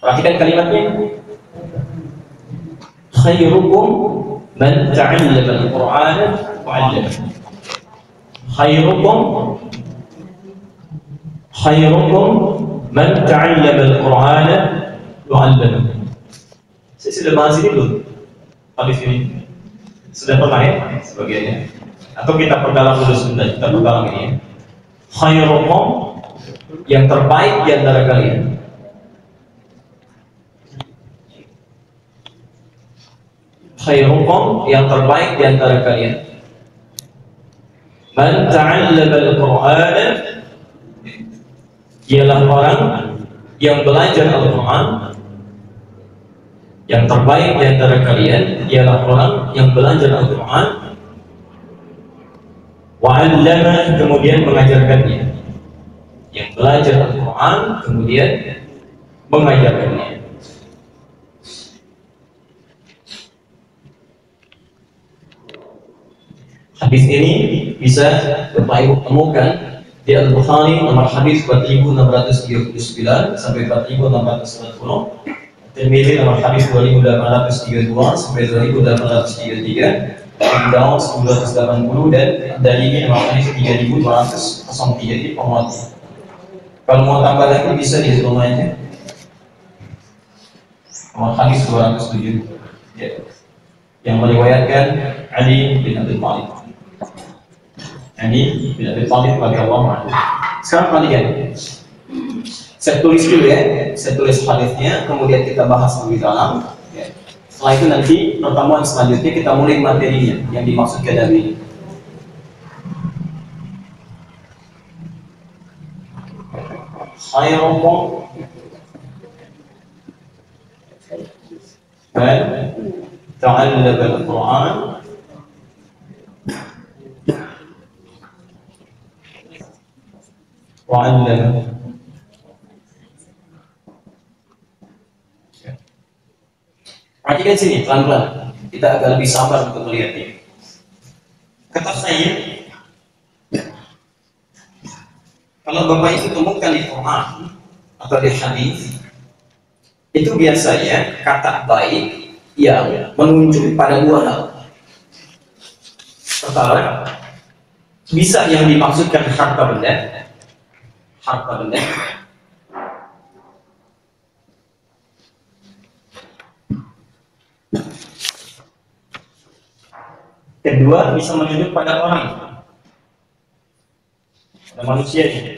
Perhatikan kalimatnya. Khairukum man ta'allama al-Qur'ana wa 'allamahu. Khairukum man ta'allama al-Qur'ana wa 'allamahu. Saya sudah bahas ini belum? Hadis ini sudah pernah ya sebagiannya? Atau kita perdalam dulu sebentar, kita perdalam ini ya. Khairukum, yang terbaik di antara kalian. Khairukum, yang terbaik di antara kalian. Man ta'allama al-Qur'ana, ialah orang yang belajar Al-Quran. Yang terbaik di antara kalian ialah orang yang belajar Al-Quran. Wa'allama, kemudian mengajarkannya. Yang belajar Al-Quran kemudian mengajarkannya. Hadis ini bisa Bapak Ibu temukan di Al-Bukhari nomor hadis 4639 sampai 4640, Tirmidzi nomor hadis 2832 sampai 2833, Abu Dawud 1980, dan Darimi nomor hadis 3203. Ini penguatnya. Kalau mau tambah lagi bisa di rumahnya. Nomor hadis 207. Ya. Yang meriwayatkan Ali bin Abi Thalib. Ali bin Abi Thalib radhiyallahu anhu. Sekarang perhatikan. Saya tulis dulu ya. Saya tulis hadisnya, kemudian kita bahas lebih dalam. Ya. Setelah itu nanti pertemuan selanjutnya kita mulai materinya yang dimaksudkan dari ini. Khairukum man ta'allama al-Qur'an wa 'allamahu. Perhatikan sini pelan-pelan. Kita agak lebih sabar untuk melihat ini. Kata saya, kalau Bapak itu temukan di Quran atau di hadis, itu biasanya kata baik yang menunjuk pada dua hal. Pertama, bisa yang dimaksudkan harta benda. Kedua, bisa menunjuk pada orang, pada manusia ini.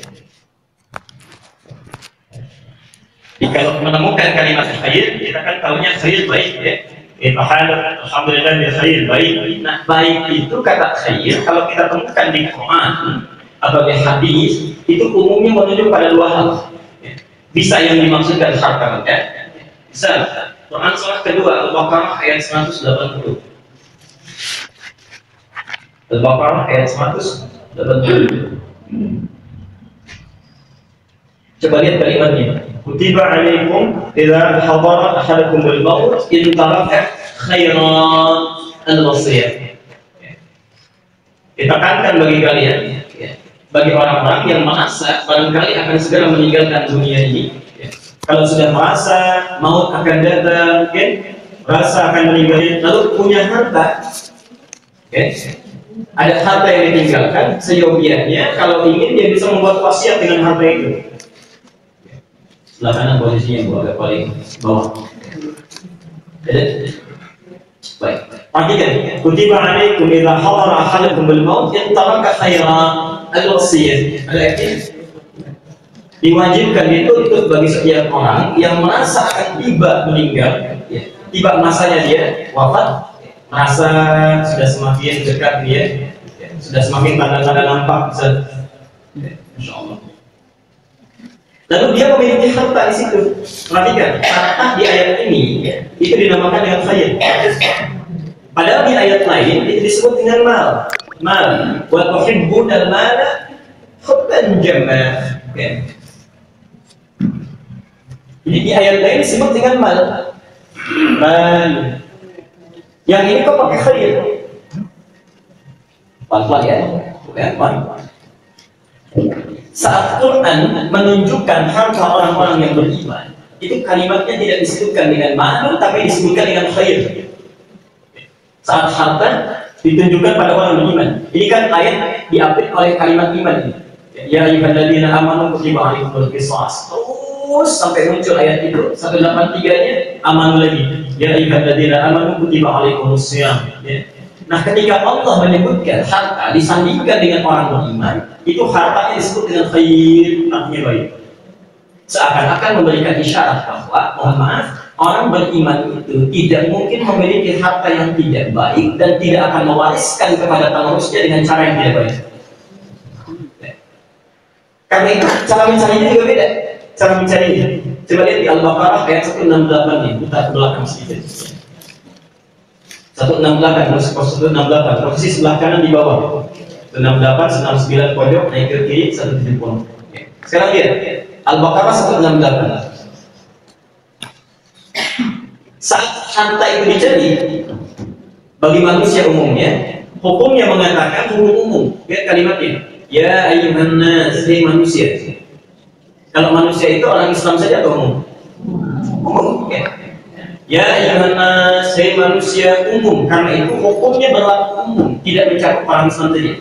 Kalau menemukan kalimat khair, kita kan tahunya khair baik ya. Alhamdulillah ya khair baik. Nah, baik itu kata khair kalau kita temukan di Quran atau di hadis, itu umumnya menunjuk pada dua hal. Bisa yang dimaksudkan harta benda. Bisa. Quran surah kedua Al-Baqarah ayat 180. Al-Baqarah ayat 180. Coba lihat kalimatnya. Kutiba alaikum idza hadara ahadakumul maut in taraka khairan al-wasiyah. Ditekankan bagi kalian, bagi orang-orang yang merasa barangkali akan segera meninggalkan dunia ini. Kalau sudah merasa maut akan datang, merasa akan meninggal, lalu punya harta, ada harta yang ditinggalkan, seyogianya kalau ingin dia bisa membuat wasiat dengan harta itu. Sebelah kanan posisinya agak paling bawah. Baik. Perhatikan. Kutiba alaikum idza hadara ahadakumul maut in taraka khairan al-wasiyah. Diwajibkan dituntut bagi setiap orang yang merasa akan tiba meninggal, tiba masanya dia wafat, merasa sudah semakin dekat dia, sudah semakin tanda-tanda nampak, insyaallah. Lalu dia memiliki harta di situ. Perhatikan, harta di ayat ini itu dinamakan dengan khair. Padahal di ayat lain itu disebut dengan mal. Wa tuhibbunal mala hubban jamma. Jadi di ayat lain disebut dengan mal. Yang ini kok pakai khair? Pelan-pelan ya. Saat Quran menunjukkan harta orang-orang yang beriman, itu kalimatnya tidak disebutkan dengan ma'lum, tapi disebutkan dengan khair. Saat harta ditunjukkan pada orang beriman. Ini kan ayat diapit oleh kalimat iman. Ya ayyuhalladzina amanu kutiba alaikumul qisas. Terus sampai muncul ayat itu, 183-nya amanu lagi. Ya ayyuhalladzina amanu kutiba alaikumus shiyam. Ya. Nah, ketika Allah menyebutkan harta disandingkan dengan orang beriman, itu hartanya disebut dengan khair, artinya baik. Seakan-akan memberikan isyarat bahwa, mohon maaf, orang beriman itu tidak mungkin memiliki harta yang tidak baik dan tidak akan mewariskan kepada penerusnya dengan cara yang tidak baik. Karena itu cara mencarinya juga beda. Cara mencarinya, coba lihat di Al-Baqarah ayat 168 nih, putar ke belakang sedikit. 168, posisi sebelah kanan di bawah. 168, 169 pojok, naik ke kiri, 170. Sekarang lihat Al-Baqarah 168. Saat harta itu dicari bagi manusia umumnya, hukumnya mengatakan hukum umum. Lihat kalimatnya, ya ayyuhan nas, hai manusia. Kalau manusia itu orang Islam saja atau umum? Umum, ya. Ya ayyuhan nas, hai manusia umum. Karena itu hukumnya berlaku umum, tidak mencakup orang Islam saja.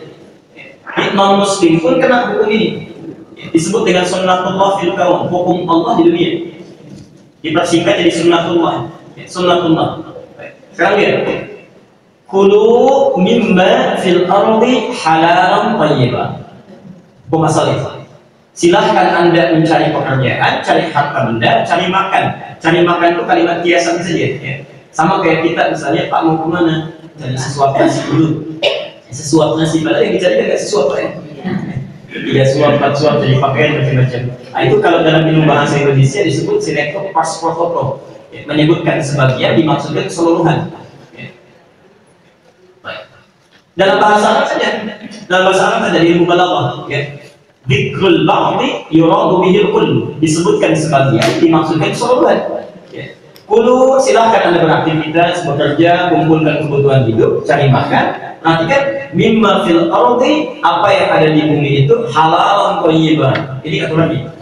Non muslim pun kena hukum ini. Disebut dengan sunnatullah fil kaun, hukum Allah di dunia. Dipersingkat jadi sunnatullah. Sunnatullah. Sekarang lihat. Kulu mimma fil ardi halalan thayyiban. Masalah. Silahkan Anda mencari pekerjaan, cari harta benda, cari makan. Cari makan itu kalimat kiasan saja. Ya. Sama kayak kita misalnya, Pak mau kemana? Cari sesuatu nasi dulu. Sesuatu nasi, padahal yang dicari tidak sesuatu ya. Tidak suap, jadi pakaian macam-macam. Nah, itu kalau dalam ilmu bahasa Indonesia disebut sinektok pas foto, ya, menyebutkan sebagian dimaksudkan keseluruhan. Ya. Dalam bahasa Arab saja, di ilmu balaghah, ya. Dzikrul ba'di yuradu bihil kullu, disebutkan sebagian dimaksudkan keseluruhan. Ya. Kulu, silahkan Anda beraktivitas, bekerja, kumpulkan kebutuhan hidup, cari makan. Perhatikan, mimma fil ardi, apa yang ada di bumi itu halal thayyiban. Ini aturannya.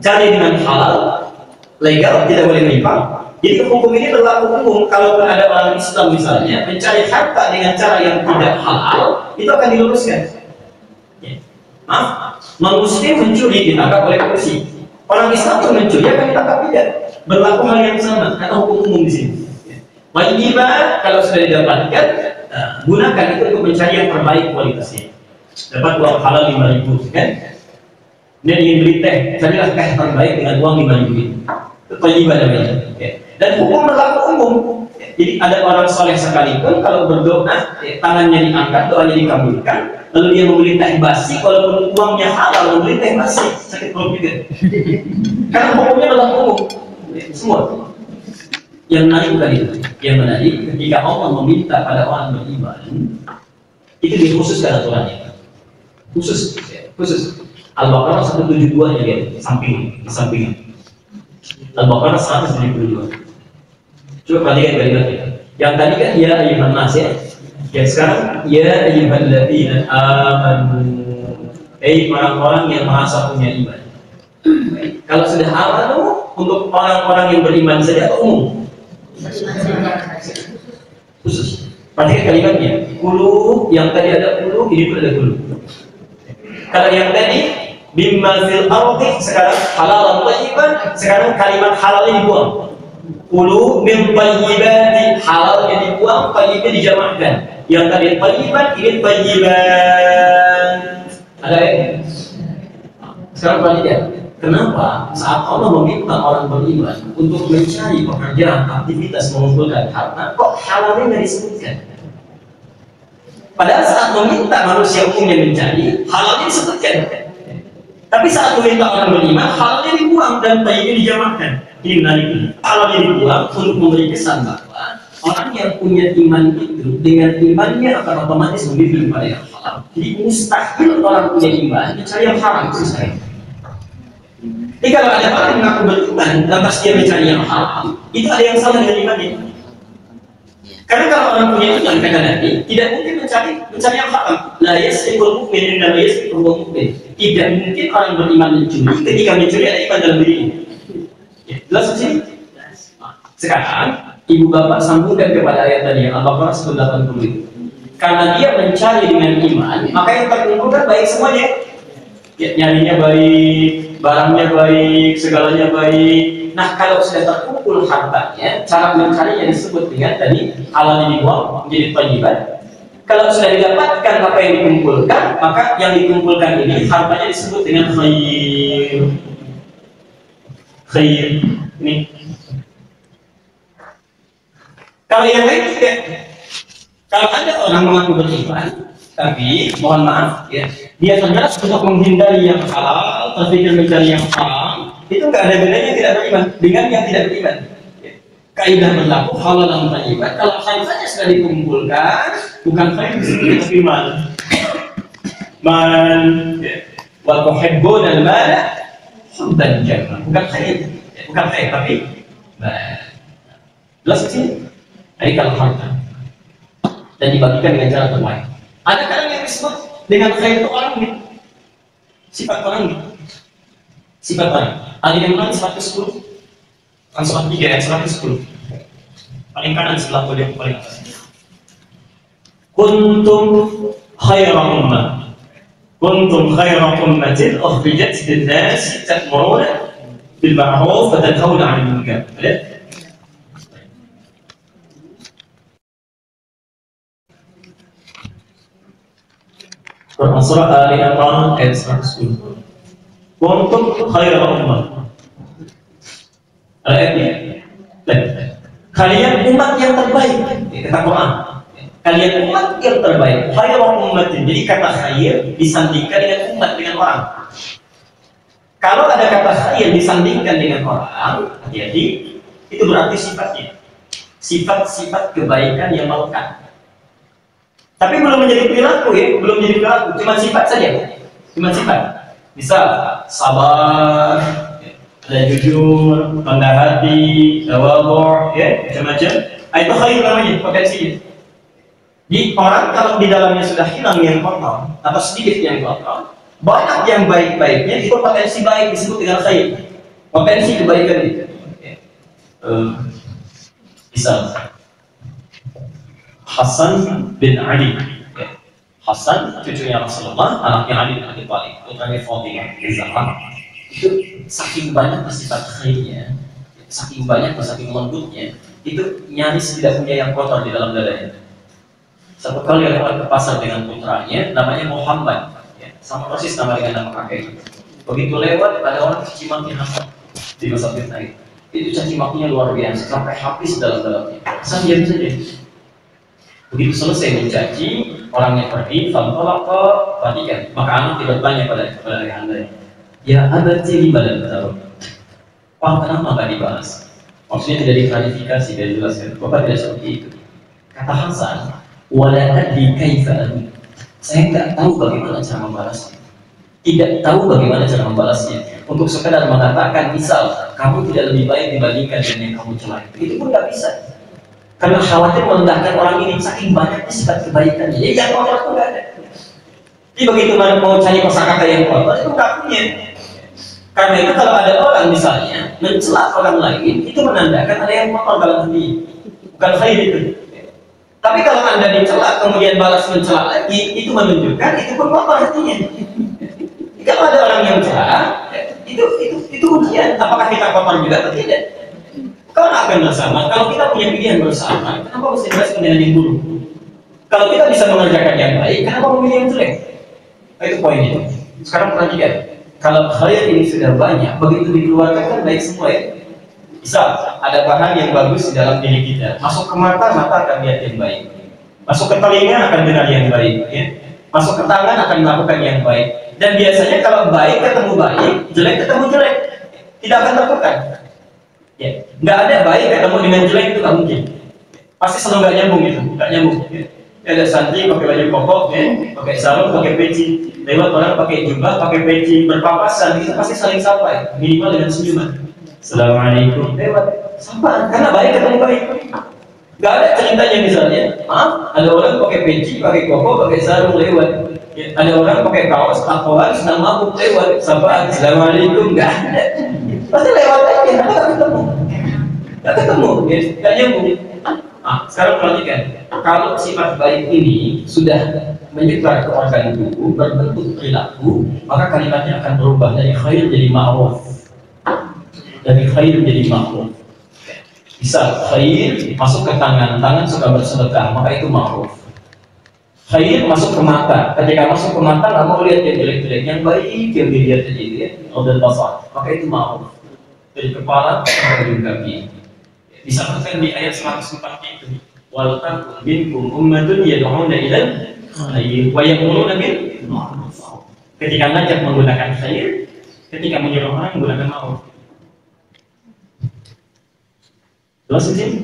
Cari dengan halal, legal, tidak boleh menyimpang. Jadi hukum ini berlaku umum. Kalau ada orang Islam misalnya mencari harta dengan cara yang tidak halal, itu akan diluruskan. Ya. Maaf, non-muslim mencuri ditangkap oleh polisi. Orang Islam pun mencuri akan ditangkap tidak. Berlaku hal yang sama, karena hukum umum di sini. Thayyiban, kalau sudah didapatkan, gunakan itu untuk mencari yang terbaik kualitasnya. Dapat uang halal 5.000, kan? Dia ingin beli teh, carilah teh terbaik dengan uang 5.000 itu. Itu thayyiban namanya. Ya. Dan hukum berlaku umum. Jadi ada orang soleh sekalipun kalau berdoa, tangannya diangkat, doanya dikabulkan, lalu dia membeli teh basi, walaupun uangnya halal, membeli teh basi, sakit perut juga. Karena hukumnya berlaku umum. Semua. Yang menarik bukan itu. Yang menarik ketika Allah meminta pada orang beriman, itu dikhususkan aturannya. Khusus. Al-Baqarah 172-nya lihat, di samping. Al-Baqarah 172. Coba perhatikan kalimatnya. Yang tadi kan ya ayyuhan nas ya. Yang sekarang ya ayyuhalladzina amanu. Orang-orang yang merasa punya iman. Kalau sudah amanu untuk orang-orang yang beriman saja atau umum? Khusus. Perhatikan kalimatnya. Kulu, yang tadi ada kulu, ini pun ada kulu. Kalau yang tadi bimma fil ardi, sekarang halal thayyiban, sekarang kalimat halalnya dibuang. Kulu min thayyibati, halalnya dibuang, thayyibnya dijamakkan. Yang tadi thayyiban, ini thayyiban. Ada ya? Sekarang perhatikan. Kenapa saat Allah meminta orang beriman untuk mencari pekerjaan, aktivitas, mengumpulkan harta, kok halalnya nggak disebutkan? Padahal saat meminta manusia umumnya mencari, halalnya disebutkan. Tapi saat meminta orang beriman, halalnya dibuang dan thayyibnya dijamakkan. Ini menarik. Halalnya dibuang untuk memberi kesan bahwa orang yang punya iman itu dengan imannya akan otomatis memilih pada yang halal. Jadi mustahil orang punya iman mencari yang haram itu saya. Jadi kalau ada orang yang mengaku beriman, lantas dia mencari yang halal, itu ada yang salah dengan imannya. Karena kalau orang punya iman, kata Nabi, tidak mungkin mencari yang halal. La yasriqul mu'min dan la yasriqul mu'min. Tidak mungkin orang beriman mencuri ketika mencuri ada iman dalam dirinya. Ya, jelas di sini. Sekarang ibu bapak sambungkan kepada ayat tadi yang Al-Baqarah 180 itu. Karena dia mencari dengan iman, maka yang terkumpulkan baik semuanya. Ya, nyarinya baik, barangnya baik, segalanya baik. Nah, kalau sudah terkumpul hartanya, cara mencarinya disebut dengan tadi halal dibuang menjadi thayyiban. Kalau sudah didapatkan apa yang dikumpulkan, maka yang dikumpulkan ini hartanya disebut dengan khair. Khair. Ini. Kalau yang lain tidak. Kalau ada orang mengaku beriman, tapi mohon maaf ya, dia tergerak untuk menghindari yang halal, terpikir mencari yang haram, itu nggak ada bedanya tidak beriman dengan yang tidak beriman. Ya. Kaidah berlaku halal dan thayyiban. Kalau hartanya sudah dikumpulkan, bukan khair disebut iman. Man, wa tuhibbuna al-mala hubban jamma. Bukan khair, bukan khair tapi jelas di sini. Jadi kalau harta dan dibagikan dengan cara terbaik. Ada kadang yang disebut dengan khair itu orang gitu. Sifat orang gitu. Sifat orang. Ada yang mana 110? Kan 103 ayat 110. Paling kanan sebelah podium paling atas. Kuntum khaira ummah. Kuntum khaira ummatin ukhrijat lin-nas ta'muruna bil ma'ruf wa tanhauna 'anil munkar. Quran surah Ali Imran ayat 110. Kuntum khairan ummah. Ayatnya. Kalian umat yang terbaik. Kata Quran. Kalian umat yang terbaik. Khairan ummatin. Jadi kata khair disandingkan dengan umat, dengan orang. Kalau ada kata khair disandingkan dengan orang, hati-hati, itu berarti sifatnya. Sifat-sifat kebaikan yang melekat. Tapi belum menjadi perilaku ya, belum menjadi perilaku, cuma sifat saja, cuma sifat. Misal sabar, ada jujur, rendah hati, tawadhu, ya macam-macam. Itu khair namanya, potensinya. Di orang kalau di dalamnya sudah hilang yang kotor atau sedikit yang kotor, banyak yang baik-baiknya itu potensi baik disebut dengan khair. Potensi kebaikan itu. Misal Hasan bin Ali, Hasan cucunya Rasulullah, anaknya Ali bin Abi Thalib, putranya Fatimah bin Zahra. Itu saking banyak sifat khairnya, saking banyak, saking lembutnya, itu nyaris tidak punya yang kotor di dalam dadanya. Satu kali lewat ke pasar dengan putranya, namanya Muhammad, ya, sama persis nama dengan nama kakeknya. Begitu lewat, ada orang caci maki Hasan di masa fitnah itu. Itu caci makinya luar biasa, sampai habis dalam-dalamnya. Hasan diam saja. Begitu selesai mencaci, orangnya pergi, fantolaka, perhatikan. Maka anak tidak bertanya pada ayahanda, ya abadi gimana tahu? Pak, kenapa nggak dibalas? Maksudnya tidak diklarifikasi, tidak dijelaskan. Bapak tidak seperti itu. Kata Hasan, wala adri kaifa. Saya nggak tahu bagaimana cara membalasnya. Tidak tahu bagaimana cara membalasnya. Untuk sekadar mengatakan, misal kamu tidak lebih baik dibandingkan dengan yang kamu celah. Itu pun nggak bisa. Karena khawatir merendahkan orang ini, saking banyaknya sifat kebaikannya. Jadi yang kotor itu nggak ada. Jadi begitu mau cari kosakata yang kotor itu nggak punya. Karena itu kalau ada orang misalnya mencela orang lain, itu menandakan ada yang kotor dalam hati. Bukan khair itu. Tapi kalau Anda dicela kemudian balas mencela lagi, itu menunjukkan itu pun kotor hatinya. Kalau ada orang yang mencela, itu ujian. Apakah kita kotor juga atau tidak? Kalau akan bersama, kalau kita punya pilihan bersama, kenapa mesti berhasil dengan yang buruk? Kalau kita bisa mengerjakan yang baik, kenapa memilih yang jelek? Nah, itu poin itu. Sekarang perhatikan, kalau khair ini sudah banyak, begitu dikeluarkan kan baik semua ya. Bisa ada bahan yang bagus di dalam diri kita. Masuk ke mata, mata akan lihat yang baik. Masuk ke telinga akan dengar yang baik. Ya. Masuk ke tangan akan melakukan yang baik. Dan biasanya kalau baik ketemu baik, jelek ketemu jelek, tidak akan tertukar. Ya, nggak ada baik ketemu dengan jelek itu nggak mungkin. Pasti selalu nggak nyambung itu, nggak nyambung. Ya. Ada santri pakai baju koko, ya, pakai sarung, pakai peci. Lewat orang pakai jubah, pakai peci, berpapasan, itu pasti saling sapa, minimal dengan senyuman. Assalamualaikum. Lewat, sapa, karena baik ketemu baik. Nggak ada ceritanya misalnya, ada orang pakai peci, pakai koko, pakai sarung lewat. Ya, ada orang pakai kaos, tatoan, sedang mabuk lewat, sapa, assalamualaikum, nggak ada. Pasti lewat aja, nggak ketemu. Nggak ketemu, ya, nggak nyambung. Nah, sekarang perhatikan, kalau sifat baik ini sudah menyebar ke organ tubuh, berbentuk perilaku, maka kalimatnya akan berubah dari khair jadi ma'ruf, dari khair jadi ma'ruf. Bisa khair masuk ke tangan, tangan suka bersedekah, maka itu ma'ruf. Khair masuk ke mata, ketika masuk ke mata nggak mau lihat yang jelek-jelek, yang baik yang dilihat aja ya, dan basar, maka itu ma'ruf. Dari kepala sampai ujung kaki. Disebutkan di ayat 104 itu, wal takum minkum ummatun yad'una ilal khair wa ya'muruna bil ma'ruf. Ketika ngajak menggunakan khair, ketika menyuruh orang menggunakan ma'ruf. Jelas di sini?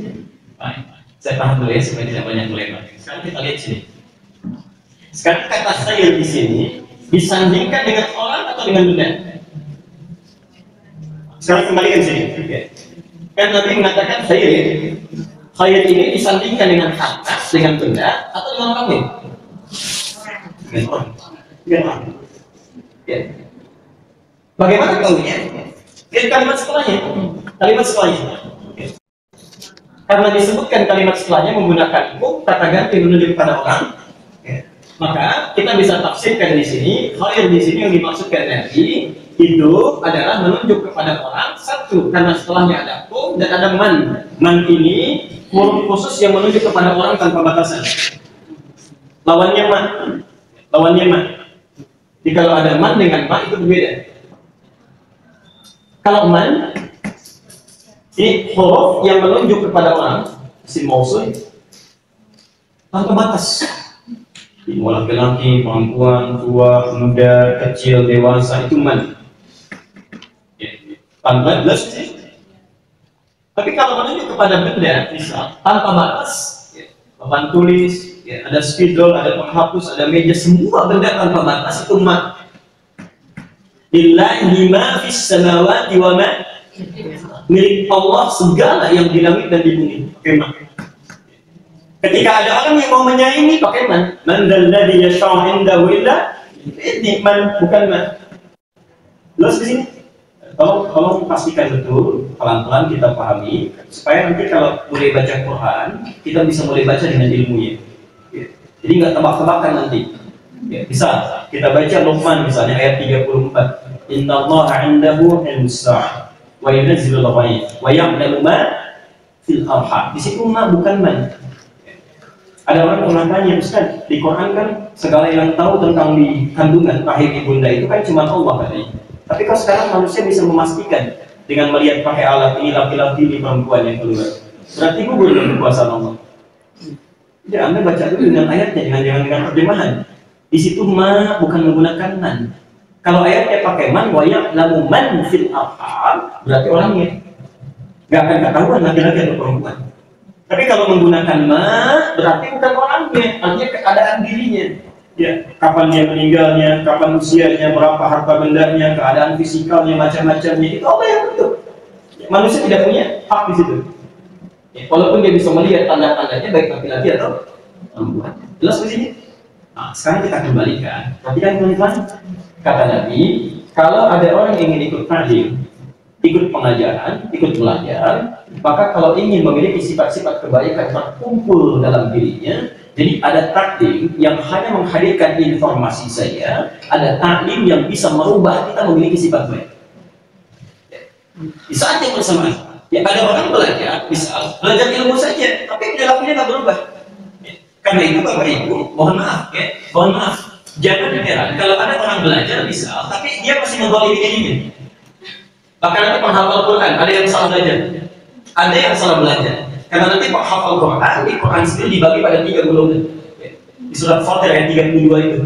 Baik. Saya tahan dulu ya supaya tidak banyak melebar. Sekarang kita lihat sini. Sekarang kata khair di sini disandingkan dengan orang atau dengan benda? Sekarang kembalikan sini. Kan Nabi mengatakan khair. Khair ini disandingkan dengan harta, dengan benda, atau dengan orang lain? Dengan orang. Dengan orang. Ya. Bagaimana tahunya? Lihat kalimat setelahnya. Kalimat setelahnya. Ya. Karena disebutkan kalimat setelahnya menggunakan kata ganti menunjuk kepada orang, ya. Maka kita bisa tafsirkan di sini khair di sini yang dimaksudkan Nabi itu adalah menunjuk kepada orang satu karena setelahnya ada kum dan ada man. Man ini huruf khusus yang menunjuk kepada orang tanpa batasan. Lawannya man. Lawannya man. Jadi kalau ada man dengan man itu berbeda. Kalau man ini huruf yang menunjuk kepada orang, isim mausul tanpa batas. Mau laki-laki, perempuan, tua, muda, kecil, dewasa itu man. Tanpa batas. Tapi kalau menunjuk kepada benda, misal tanpa batas, papan tulis, ya, ada spidol, ada penghapus, ada meja, semua benda tanpa batas itu man. Lillahi ma fis samawati wa ma, milik Allah segala yang di langit dan di bumi. Kemah. Ketika ada orang yang mau menyaingi pakai man. Man dalladhi yasha'u indahu illa ini man, bukan man. Jelas di sini. Tolong pastikan betul, pelan-pelan kita pahami supaya nanti kalau mulai baca Quran kita bisa mulai baca dengan ilmunya. Ya. Jadi nggak tebak-tebakan nanti. Ya, bisa kita baca Luqman misalnya ayat 34. Innallaha 'indahu ilmus sa'ah wa yunazzilul ghaith wa ya'lamu ma fil arham. Di situ ma bukan man. Ada orang pernah tanya, Ustaz, di Quran kan segala yang tahu tentang di kandungan rahim ibunda itu kan cuma Allah katanya. Tapi kalau sekarang manusia bisa memastikan dengan melihat pakai alat ini laki-laki, ini perempuan yang keluar. Berarti gugur dengan kekuasaan Allah. Jadi Anda baca dulu dengan ayatnya, dengan terjemahan. Di situ ma bukan menggunakan man. Kalau ayatnya pakai man, wa ya'lamu man fil arham, berarti orangnya. Gak akan ketahuan laki-laki atau perempuan. Tapi kalau menggunakan ma, berarti bukan orangnya, artinya keadaan dirinya. Ya, kapan dia meninggalnya, kapan usianya, berapa harta bendanya, keadaan fisikalnya, macam-macamnya, itu Allah yang bentuk. Manusia tidak punya hak di situ. Ya, walaupun dia bisa melihat tanda-tandanya baik laki-laki atau perempuan. Jelas di sini? Nah, sekarang kita kembalikan. Perhatikan teman-teman, kata Nabi, kalau ada orang yang ingin ikut ta'lim, ikut pengajaran, ikut belajar, maka kalau ingin memiliki sifat-sifat kebaikan terkumpul dalam dirinya, jadi ada taklim yang hanya menghadirkan informasi saja, ada taklim yang bisa merubah kita memiliki sifat baik. Di saat yang bersamaan, ya ada orang belajar, misal belajar ilmu saja, tapi perilakunya tak berubah. Karena itu Bapak Ibu, mohon maaf, jangan heran kalau ada orang belajar misal, tapi dia masih menggolimi dirinya. Bahkan nanti penghafal Quran, ada yang salah belajar, ada yang salah belajar. Karena nanti penghafal Quran, di Quran sendiri dibagi pada 3 golongan. Di surat Fatir ayat 32 itu.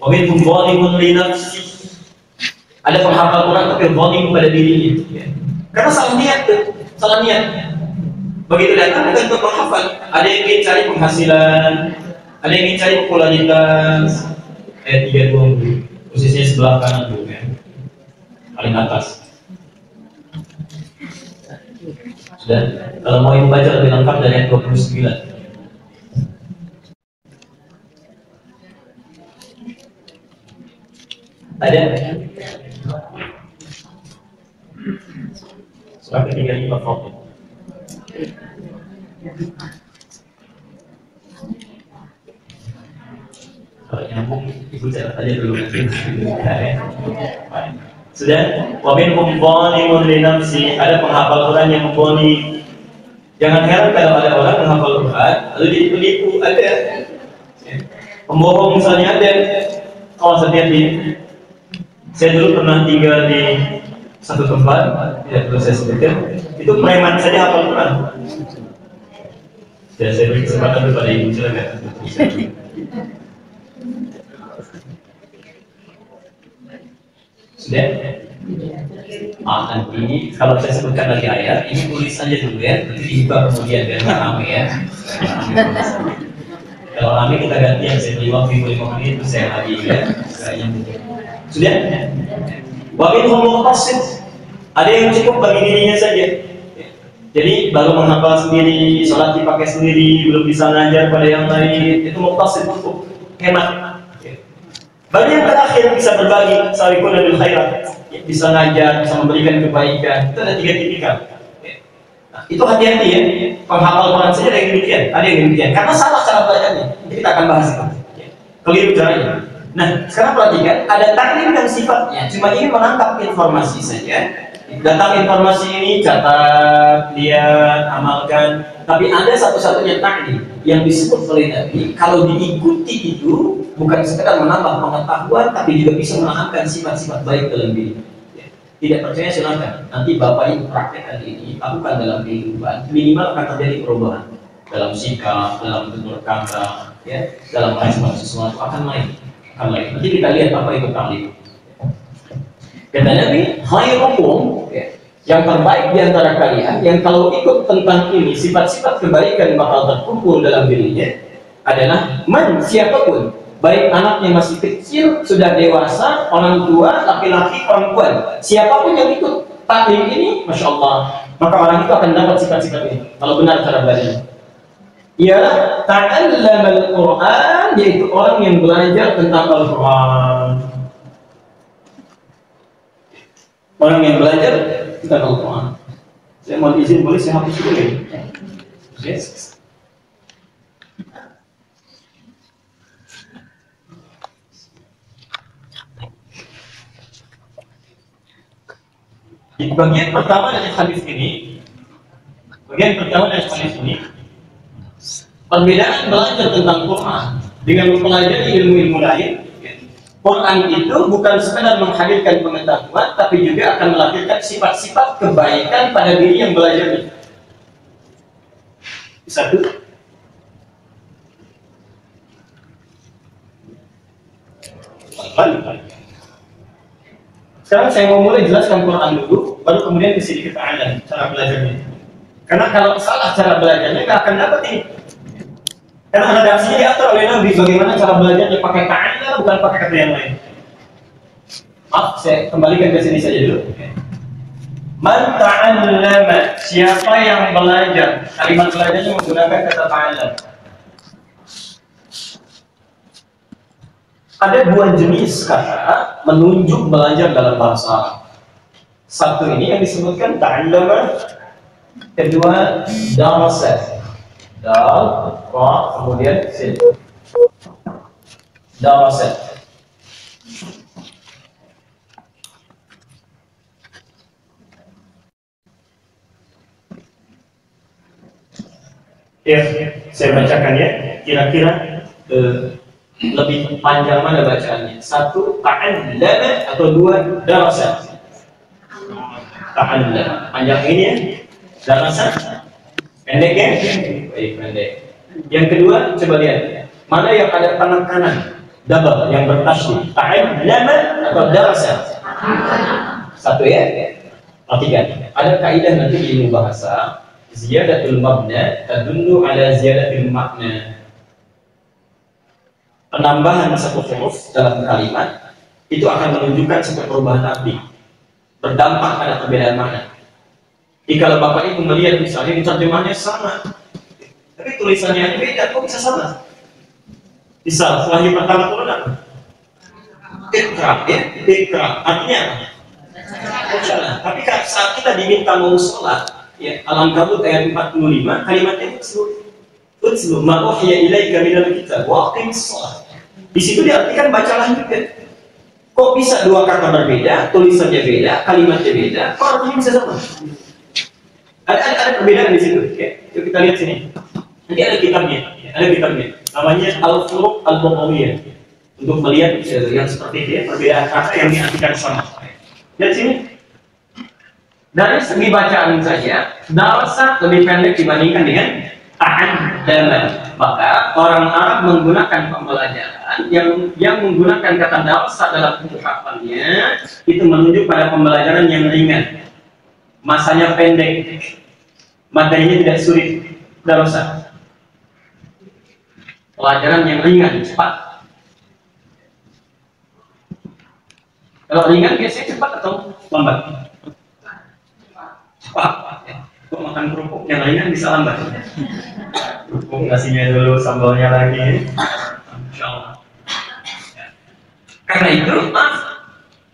Wa minhum zalimun li nafsihi. Ada penghafal Quran tapi zalim pada dirinya. Karena salah niat tuh, salah niat. Begitu datang bukan untuk menghafal, ada yang ingin cari penghasilan, ada yang ingin cari popularitas. Ayat 32, posisinya sebelah kanan tuh kan, paling atas. Dan kalau mau ibu baca lebih lengkap dari ayat 29. Ada? tafadhol. Kalau nyambung ibu catat aja dulu. Sudah, wa minhum zalimun li nafsi, ada penghafal Quran yang membohongi. Jangan heran kalau ada orang menghafal Quran lalu jadi penipu, ada. Pembohong misalnya ada. Kalau hati-hati. Saya dulu pernah tinggal di satu tempat, tidak perlu saya sebutkan. Itu preman saja hafal Quran. Ya, saya beri kesempatan kepada ibu, silakan. Sudah? Nanti kalau saya sebutkan lagi ayat, ini tulis aja dulu ya, nanti dihibah kemudian biar nggak rame ya. Kalau rame kita ganti yang saya beri waktu 5 menit itu saya lagi ya. Kayaknya mungkin. Sudah? Wa minhum muqtasid. Ada yang cukup bagi dirinya saja. Jadi baru menghafal sendiri, sholat dipakai sendiri, belum bisa ngajar pada yang lain, itu muqtasid, cukup hemat. Bagi yang terakhir bisa berbagi, sabiquna bil khairat, bisa ngajar, bisa memberikan kebaikan. Itu ada 3 tipikal. Nah, itu hati-hati ya. Penghafal Quran saja ada yang demikian, karena salah cara belajarnya. Nanti kita akan bahas itu. Keliru caranya. Nah, sekarang perhatikan, ada taklim yang sifatnya cuma ingin menangkap informasi saja. Datang informasi ini, catat, lihat, amalkan. Tapi ada satu-satunya taklim yang disebut oleh Nabi, kalau diikuti itu bukan sekedar menambah pengetahuan, tapi juga bisa menanamkan sifat-sifat baik dalam diri. Tidak percaya silakan. Nanti Bapak Ibu praktekkan ini, lakukan dalam kehidupan. Minimal akan terjadi perubahan dalam sikap, dalam tutur kata, ya, dalam respon sesuatu akan naik. Nanti kita lihat apa itu taklim. Kata Nabi, khairukum, yang terbaik di antara kalian, yang kalau ikut tentang ini, sifat-sifat kebaikan bakal terkumpul dalam dirinya, adalah man, siapapun, baik anaknya masih kecil, sudah dewasa, orang tua, laki-laki, perempuan, siapapun yang ikut taklim ini, Masya Allah, maka orang itu akan dapat sifat-sifat ini, kalau benar cara belajarnya. Ialah ta'allamal Quran, yaitu orang yang belajar tentang Al-Quran. Orang yang belajar tentang Al-Quran. Saya mau izin, boleh saya hapus dulu ya? Yes. Di bagian pertama dari hadis ini, perbedaan belajar tentang Quran dengan mempelajari ilmu-ilmu lain. Quran itu bukan sekadar menghadirkan pengetahuan, tapi juga akan melahirkan sifat-sifat kebaikan pada diri yang belajarnya. Satu. Sekarang saya mau mulai jelaskan Quran dulu, baru kemudian sedikit ta'alam cara belajarnya. Karena kalau salah cara belajarnya, nggak akan dapat ini. Karena redaksinya diatur oleh Nabi bagaimana cara belajarnya, pakai ta'ala bukan pakai kata yang lain. Maaf, saya kembalikan ke sini saja dulu. Man ta'allama, siapa yang belajar. Kalimat belajarnya menggunakan kata ta'allam. Ada 2 jenis kata menunjuk belajar dalam bahasa Arab. Satu ini yang disebutkan ta'allama, kedua darasa. Dal, ra, kemudian sin. Darasa. Ya, saya bacakan ya. Kira-kira lebih panjang mana bacaannya? 1 ta'allama atau 2 darasa? Ta'allama. Panjang ini ya. Darasa. Pendek ya? Baik, pendek. Yang kedua, coba lihat. Mana yang ada penekanan double yang bertasydid? Ta'allama atau darasa? 1 ya? Perhatikan. Ada kaidah nanti di ilmu bahasa. Ziyadatul mabna tadullu ala ziyadatul makna. Penambahan satu huruf dalam kalimat itu akan menunjukkan sebuah perubahan arti, berdampak pada perbedaan makna. Jadi kalau Bapak Ibu melihat misalnya terjemahannya sama, tapi tulisannya beda, kok bisa sama? Misal wahyu pertama turun apa? Ikra, ya? Ikra. Artinya apa? Tapi saat kita diminta mau sholat, ya, Al-Ankabut ayat 45, kalimatnya utslu ma uhiya ilaika minal kitab wa aqimis shalah. Di situ diartikan bacalah juga. Kok bisa dua kata berbeda, tulisannya beda, kalimatnya beda, kok artinya bisa sama? Ada perbedaan di situ. Ya. Yuk kita lihat sini. Nanti ada kitabnya. Namanya Al-Furuq Al-Lughawiyah. Untuk melihat yang seperti itu, ya, perbedaan kata yang diartikan sama. Lihat sini. Dari segi bacaan saja, darasa lebih pendek dibandingkan dengan ta'addama. Maka orang Arab menggunakan pembelajaran yang menggunakan kata darasa dalam ungkapannya itu menunjuk pada pembelajaran yang ringan, masanya pendek, materinya tidak sulit. Darasa pelajaran yang ringan, cepat. Kalau ringan biasanya cepat atau lambat? Cepat. Kok makan kerupuk yang ringan bisa lambat? Kerupuk nasinya dulu, sambalnya lagi. Insyaallah. Karena itu,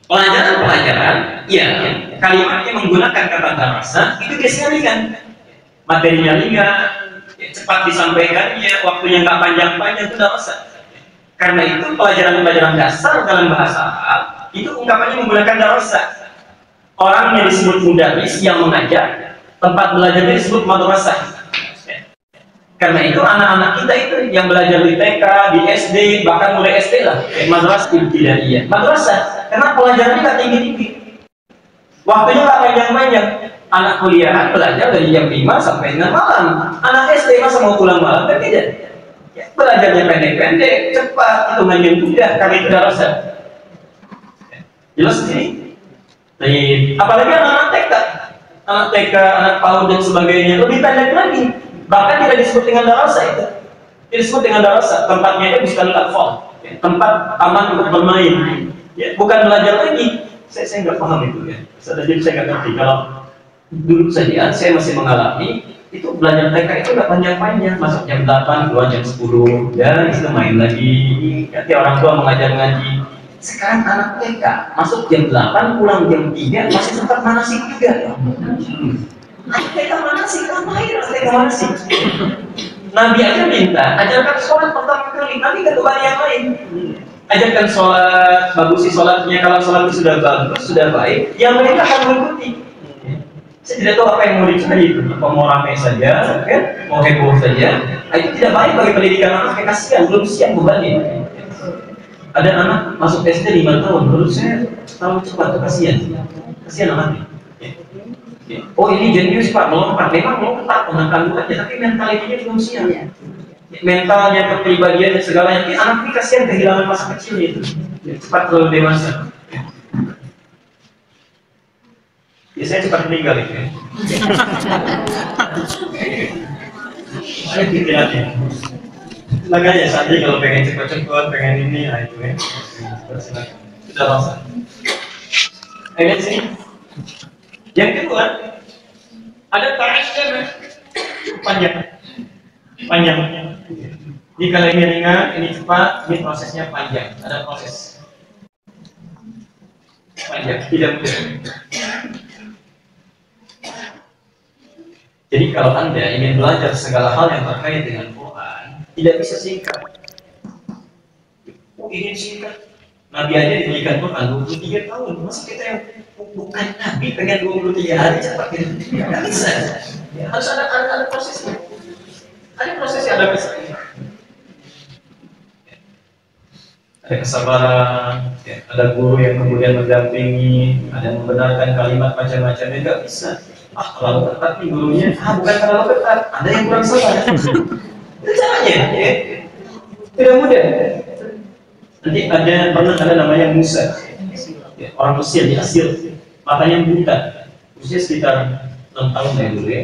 pelajaran yang kalimatnya menggunakan kata darasa itu biasanya ringan, materinya ringan, cepat disampaikannya, waktunya nggak panjang-panjang, itu darasa. Karena itu pelajaran-pelajaran dasar dalam bahasa Arab itu ungkapannya menggunakan darasa. Orangnya disebut mudaris yang mengajar, tempat belajarnya disebut madrasah. Karena itu anak-anak kita itu yang belajar di TK, di SD, bahkan mulai SD lah, madrasah ibtidaiyah. Madrasah, karena pelajarannya nggak tinggi-tinggi, waktunya nggak panjang-panjang. Anak kuliah belajar dari jam 5 sampai 6 malam. Anak SD masa mau pulang malam kan tidak? Ya, belajarnya pendek-pendek, cepat, hitungannya mudah, karena itu darasa. Jelas sini? Apalagi anak-anak TK, anak PAUD dan sebagainya lebih pendek lagi. Bahkan tidak disebut dengan darasa itu. Tidak disebut dengan darasa. Tempatnya itu bukan platform, tempat taman untuk bermain. Ya, bukan belajar lagi. Saya nggak paham itu ya. Jadi saya nggak ngerti. Kalau dulu saja saya masih mengalami itu belajar TK itu nggak panjang-panjang. Masuk jam 8, keluar jam 10, dan itu main lagi. Nanti orang tua mengajar ngaji. Sekarang anak TK masuk jam 8, pulang jam 3, masih sempat manasik juga. Anak TK manasik, ngapain anak TK manasik? Nabi aja minta, ajarkan sholat pertama kali, nanti kedua yang lain. Ajarkan sholat, bagusi sholatnya, kalau sholat itu sudah bagus, sudah baik, yang mereka akan mengikuti. Saya tidak tahu apa yang mau dicari itu, apa mau ramai saja, kan? Mau heboh saja. Itu tidak baik bagi pendidikan anak, kasihan, belum siap bebannya. Ada anak masuk SD 5 tahun, menurut saya terlalu cepat, kasihan anaknya. Oh ini jenius Pak, melompat, memang melompat pengetahuannya, tapi mentalitinya belum siap. Mentalnya, kepribadiannya, segalanya. Anak ini kasihan kehilangan masa kecil itu, cepat terlalu dewasa. Ya saya cepat meninggal itu. Saya pikirannya. Makanya santri kalau pengen cepat-cepat, pengen ini, nah itu ya. Sudah langsung. Lihat sini. Yang kedua, ada ta'addama, panjang. Jika ini ringan, ini cepat, ini prosesnya panjang. Ada proses panjang, tidak mudah. Jadi kalau Anda ingin belajar segala hal yang terkait dengan Quran, tidak bisa singkat. Ingin singkat, Nabi aja diberikan Quran 23 tahun. Masa kita yang bukan Nabi pengen 23 hari cepat gitu? Tidak bisa. Ya, harus ada prosesnya. Ada prosesnya, ada prosesnya. Ada kesabaran, ya, ada guru yang kemudian mendampingi, ada yang membenarkan kalimat macam-macamnya, nggak bisa. Terlalu ketat nih gurunya. Bukan terlalu ketat, ada yang kurang sabar. Itu caranya, ya. Tidak mudah. Nanti pernah ada namanya Musa, ya, orang Mesir di Asir, matanya buta, usia sekitar 6 tahun ya dulu ya.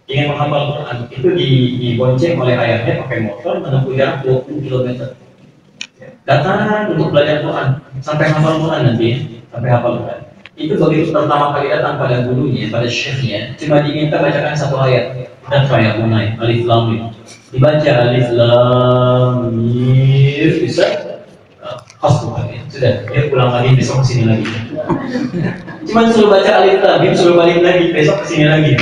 Ingin menghafal Quran, itu dibonceng oleh ayahnya pakai motor menempuh jarak 20 km. Datang untuk belajar Quran, sampai hafal Quran nanti, sampai hafal Quran. Itu begitu pertama kali datang pada gurunya, pada syekhnya, cuma diminta bacakan satu ayat. Dan saya mulai alif lam mim. Dibaca alif lam mim, bisa. sudah, dia pulang lagi besok kesini lagi. Cuman suruh baca alif lam mim, suruh balik lagi besok kesini lagi.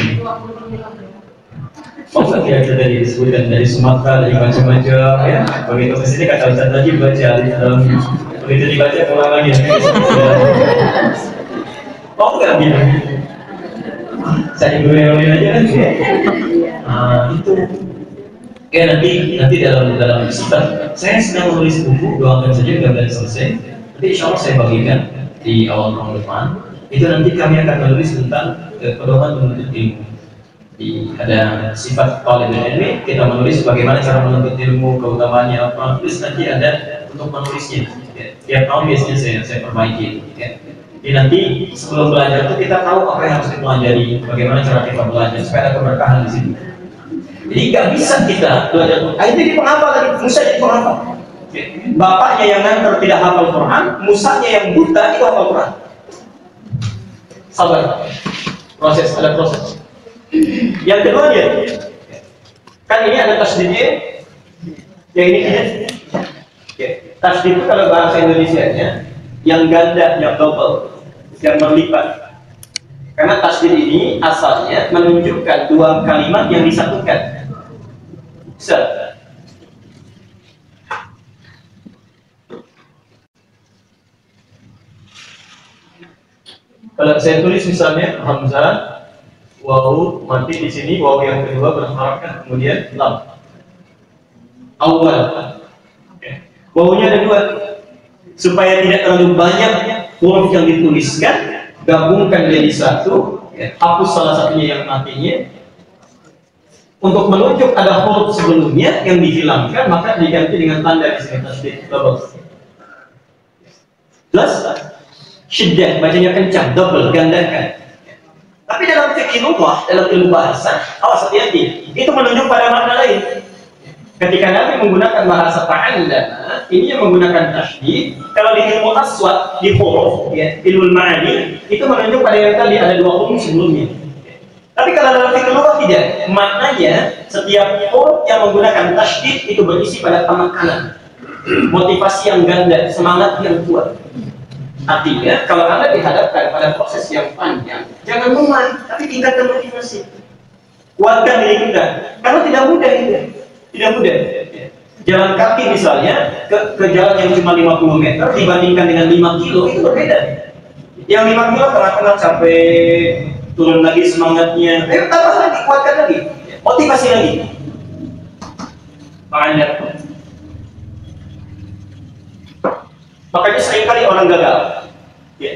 Oh enggak kita tadi disebutkan dari Sumatera, dari macam-macam ya. Begitu kesini kata Ustaz lagi baca alif lam mim. Begitu dibaca pulang lagi. Oh enggak bilang. Saya dulu yang aja kan. Itu. Ya nanti dalam sifat saya sedang menulis buku, doakan saja mudah-mudahan selesai. Nanti insya Allah saya bagikan di awal tahun depan. Itu nanti kami akan menulis tentang pedoman menuntut ilmu. Ada sifat talibul ilmi, kita menulis bagaimana cara menuntut ilmu, keutamaannya apa. Terus nanti ada untuk menulisnya. Ya. Tiap tahun biasanya saya perbaiki. Ya. Jadi nanti sebelum belajar itu kita tahu apa yang harus dipelajari, bagaimana cara kita belajar supaya ada keberkahan di sini. Jadi nggak bisa kita belajar. Akhirnya jadi penghafal lagi, Musa jadi penghafal. Bapaknya yang nganter tidak hafal Quran, Musanya yang buta itu hafal Quran. Sabar, ada proses. Yang kedua dia, kan ini ada tasdidnya, yang ini kan, tasdid itu kalau bahasa Indonesianya, yang ganda, yang double, yang berlipat. Karena tasdid ini asalnya menunjukkan dua kalimat yang disatukan. Kalau saya tulis misalnya hamzah, wawu mati di sini, wawu yang kedua berharakat, kemudian lam. Awal. Wawunya ada dua. Supaya tidak terlalu banyak huruf yang dituliskan, gabungkan jadi satu, hapus salah satunya yang matinya. Untuk menunjuk ada huruf sebelumnya yang dihilangkan, maka diganti dengan tanda di sini tasdid double. Plus syiddah, bacanya kencang, double, gandakan. Tapi dalam fikih lughah, dalam ilmu bahasa, awas hati-hati, itu menunjuk pada makna lain. Ketika Nabi menggunakan bahasa ta'allama, ini yang menggunakan tasydid. Kalau di ilmu aswad, di huruf, ya, ilmu ma'ani, itu menunjuk pada yang tadi ada dua huruf sebelumnya. Tapi kalau dalam fikih lughah tidak, maknanya setiap huruf yang menggunakan tasydid itu berisi pada penekanan, motivasi yang ganda, semangat yang kuat. Artinya, kalau Anda dihadapkan pada proses yang panjang, jangan lemah, tapi tingkatkan motivasi. Kuatkan diri kita, karena tidak mudah itu. Tidak mudah. Jalan kaki misalnya ke jalan yang cuma 50 meter dibandingkan dengan 5 kilo itu berbeda. Yang 5 kilo tengah-tengah sampai turun lagi semangatnya. Tambah lagi, kuatkan lagi, motivasi lagi. Makanya seringkali orang gagal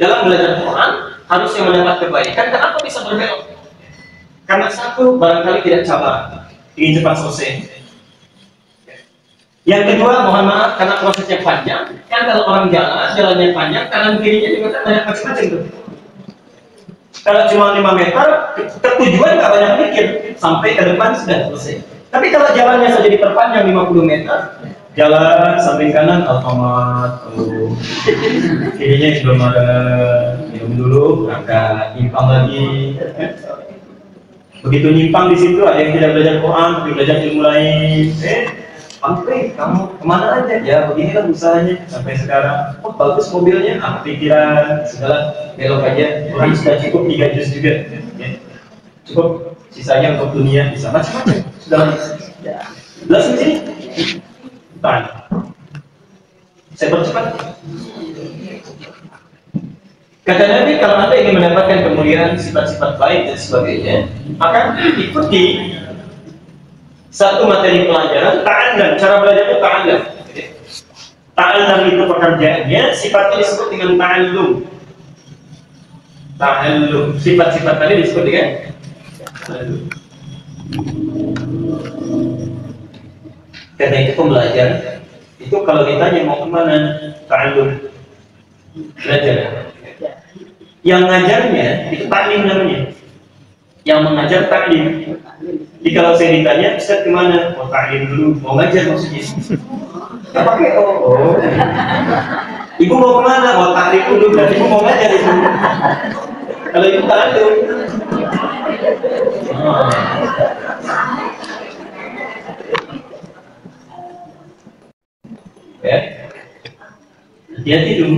dalam belajar Quran harusnya mendapat kebaikan. Kenapa bisa berbelok? Karena satu, barangkali tidak sabar, ingin cepat selesai. Yang kedua, mohon maaf karena prosesnya panjang. Kan kalau orang jalannya panjang, kanan kirinya juga kan banyak macam-macam tuh. Kalau cuma 5 meter, ketujuan nggak banyak mikir, sampai ke depan sudah selesai. Tapi kalau jalannya saja diperpanjang 50 meter, jalan samping kanan Alfamart, kirinya belum ada, minum dulu, berangkat, nyimpang lagi. Begitu nyimpang di situ ada yang tidak belajar Quran, tapi belajar ilmu lain. Sampai kamu kemana aja? Ya beginilah usahanya sampai sekarang. Oh bagus mobilnya, pikiran segala belok aja. Orang sudah cukup 3 juz juga, ya. Cukup sisanya untuk dunia bisa macam-macam. Sudah jelas di sini. Tahan. Saya percepat. Kata Nabi, kalau Anda ingin mendapatkan kemuliaan, sifat-sifat baik dan sebagainya, maka ikuti satu materi pelajaran, ta'allam. Cara belajarnya ta'allam. Ta'allam itu pekerjaannya, sifatnya disebut dengan ta'allum. Ta'allum. Sifat-sifat tadi disebut dengan ta'allum. Karena itu pembelajar, itu kalau ditanya mau kemana, ta'allum. Belajar. Yang ngajarnya, itu ta'lim namanya. Yang mengajar ta'lim. Jadi kalau saya ditanya, Ustaz kemana? Mau ta'lim dulu, mau ngajar maksudnya. Gak pakai oh. Ibu mau kemana? Mau ta'lim dulu, dan ibu mau ngajar itu. Kalau ibu ta'lim. Ya. Ya tidur.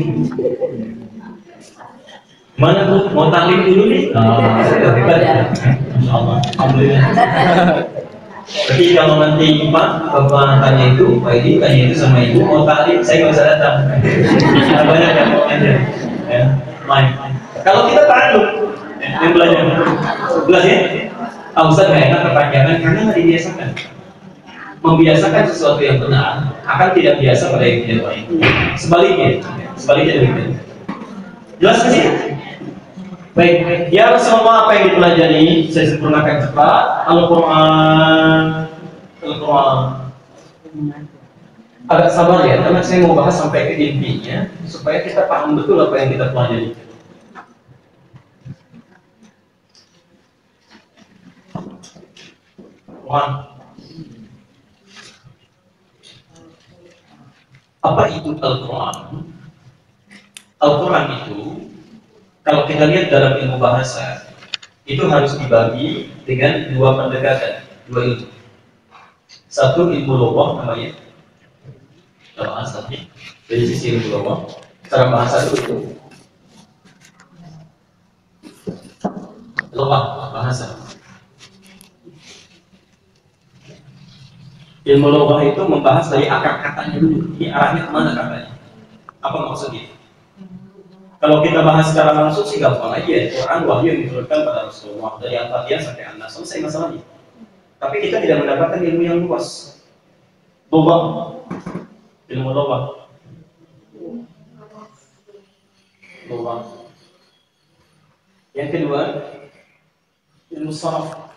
Mana Bu? Mau taklim dulu nih? Hebat ya. Masya Allah. Alhamdulillah. Tapi kalau nanti Bapak tanya itu, Pak Edi tanya itu sama Ibu, mau taklim, saya nggak bisa datang. Banyak yang mau aja. Ya, main. Kalau kita taklim, yang belajar, ya. Ustaz nggak enak kepanjangan karena nggak dibiasakan. Membiasakan sesuatu yang benar akan tidak biasa pada yang tidak baik. Sebaliknya demikian. Jelas sih? Baik, ya semua apa yang dipelajari saya sempurnakan cepat. Al-Quran agak sabar ya, karena saya mau bahas sampai ke intinya supaya kita paham betul apa yang kita pelajari. Apa itu Al-Quran? Al-Quran itu kalau kita lihat dalam ilmu bahasa itu harus dibagi dengan dua pendekatan, dua ilmu. Satu ilmu lughah namanya, bahasanya dari sisi ilmu lughah, cara bahasa itu lughah bahasa. Ilmu lughah itu membahas dari akar katanya dulu, ini arahnya kemana katanya, apa maksudnya. Kalau kita bahas secara langsung sih gampang aja, Quran wahyu yang diturunkan pada Rasulullah dari Al-Fatihah sampai An-Nas, selesai masalahnya. Tapi kita tidak mendapatkan ilmu yang luas. Ilmu lughah. Yang kedua, ilmu saraf.